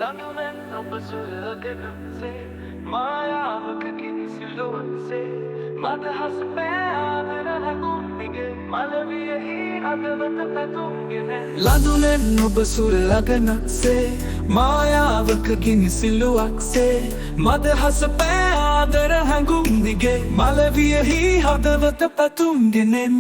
ලනුවෙන් ඔබ සුරගෙනසේ මායාවකකින් සිලුවන්සේ මදහස් පෑආදර හැකුම්මිගේ මලවියෙහි අදවත පැතුම්ගෙන ලනුවෙන් ඔබ සුරගෙනසේ මායාවකකින් සිලුවක්සේ මදහස පෑආදර හැඟුම්දිගේ මලවියෙහි හදවත පැතුම්ගෙනෙන්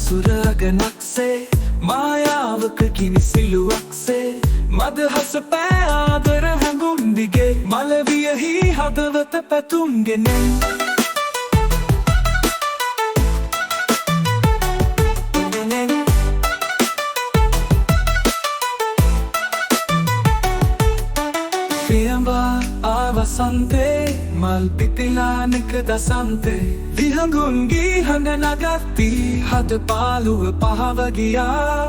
සුරගනක්සේ මායාවක කිනිසිලුවක්සේ මදහස පෑආදර හැඟුම්දිගේ මලවියෙහි හදවත පැතුම්ගෙනෙන් පියඹා ආවසන්තේ මල් පිතිලානක දසන්තේ විහඟුන්ගී හඬ නගත්ති හද පාලුව පහවගියා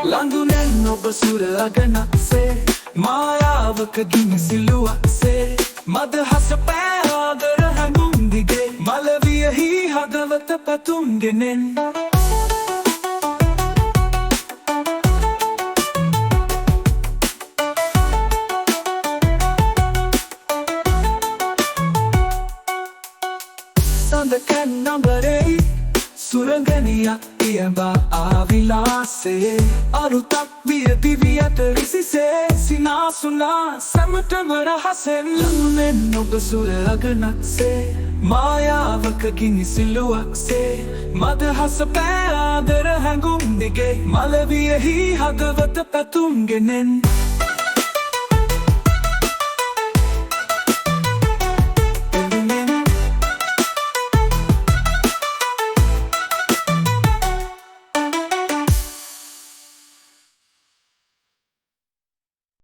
ලඳුනෙන් ඔබ සුරගනක්සේ මායාවක ගිනිසිලුවක්සේ මදහස පෑආදර හැඟුම්දිගේ මලවියෙහි හදවත පැතුම්ගෙනෙන් සඳකැන් නඹරෙහි සුරගනියක් පියඹා ආවිලාසේ අරුතක් විය දිවියට රිසිසේ සිනාසුනා සැමටම රහසෙන් ලනුවෙන් ඔබ සුරගනක්සේ මායාවක ගිනිසිලුවක්සේ මදහස පෑආදර හැඟුම්දිගේ මලවියෙහි හදවත පැතුම්ගෙනෙන්